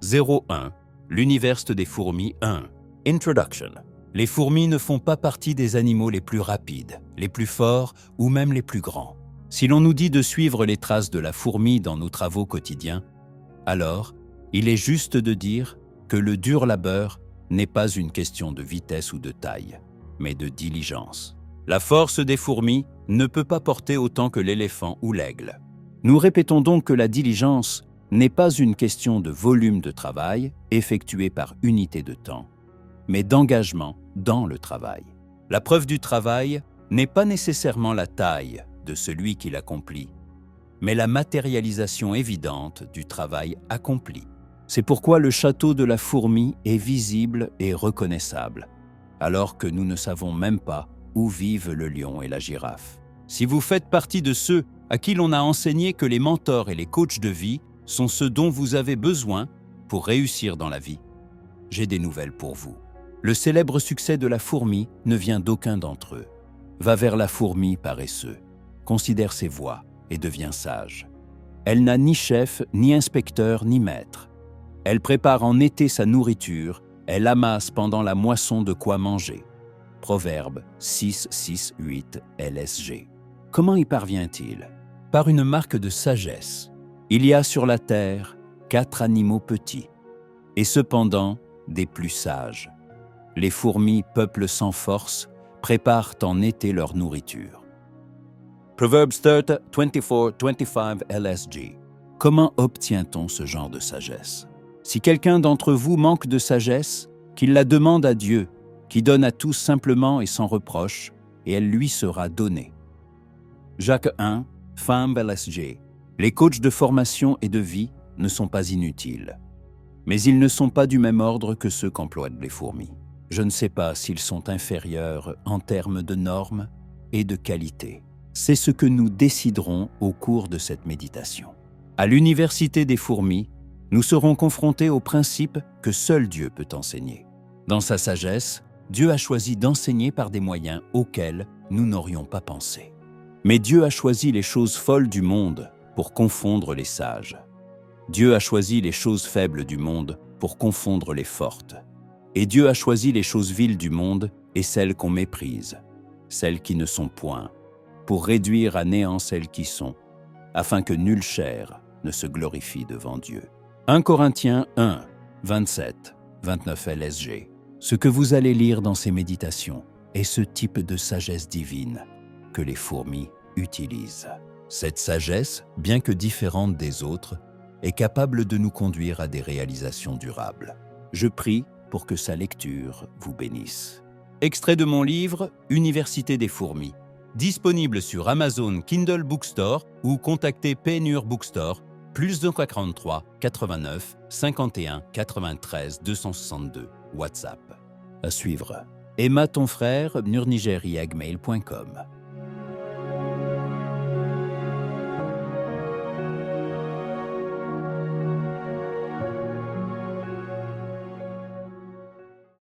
01. L'univers des fourmis 1. Introduction. Les fourmis ne font pas partie des animaux les plus rapides, les plus forts ou même les plus grands. Si l'on nous dit de suivre les traces de la fourmi dans nos travaux quotidiens, alors il est juste de dire que le dur labeur n'est pas une question de vitesse ou de taille, mais de diligence. La force des fourmis ne peut pas porter autant que l'éléphant ou l'aigle. Nous répétons donc que la diligence n'est pas une question de volume de travail effectué par unité de temps, mais d'engagement dans le travail. La preuve du travail n'est pas nécessairement la taille de celui qui l'accomplit, mais la matérialisation évidente du travail accompli. C'est pourquoi le château de la fourmi est visible et reconnaissable, alors que nous ne savons même pas où vivent le lion et la girafe. Si vous faites partie de ceux à qui l'on a enseigné que les mentors et les coachs de vie sont ceux dont vous avez besoin pour réussir dans la vie, j'ai des nouvelles pour vous. Le célèbre succès de la fourmi ne vient d'aucun d'entre eux. Va vers la fourmi paresseux, considère ses voies et devient sage. Elle n'a ni chef, ni inspecteur, ni maître. Elle prépare en été sa nourriture, elle amasse pendant la moisson de quoi manger. Proverbe 6-6-8 LSG. Comment y parvient-il? Par une marque de sagesse. Il y a sur la terre 4 animaux petits, et cependant des plus sages. Les fourmis, peuple sans force, préparent en été leur nourriture. Proverbs 30-24-25 LSG. Comment obtient-on ce genre de sagesse? Si quelqu'un d'entre vous manque de sagesse, qu'il la demande à Dieu, qui donne à tous simplement et sans reproche, et elle lui sera donnée. Jacques 1, Femme LSG. Les coachs de formation et de vie ne sont pas inutiles, mais ils ne sont pas du même ordre que ceux qu'emploient les fourmis. Je ne sais pas s'ils sont inférieurs en termes de normes et de qualité. C'est ce que nous déciderons au cours de cette méditation. À l'université des fourmis, nous serons confrontés au principe que seul Dieu peut enseigner. Dans sa sagesse, Dieu a choisi d'enseigner par des moyens auxquels nous n'aurions pas pensé. Mais Dieu a choisi les choses folles du monde pour confondre les sages. Dieu a choisi les choses faibles du monde pour confondre les fortes. Et Dieu a choisi les choses viles du monde et celles qu'on méprise, celles qui ne sont point, pour réduire à néant celles qui sont, afin que nulle chair ne se glorifie devant Dieu. 1 Corinthiens 1, 27, 29 LSG. Ce que vous allez lire dans ces méditations est ce type de sagesse divine que les fourmis utilisent. Cette sagesse, bien que différente des autres, est capable de nous conduire à des réalisations durables. Je prie pour que sa lecture vous bénisse. Extrait de mon livre « Université des fourmis », disponible sur Amazon Kindle Bookstore ou contactez Paynure Bookstore, +243 89 51 93 262, WhatsApp. À suivre. Emma ton frère, nurnigeri@gmail.com.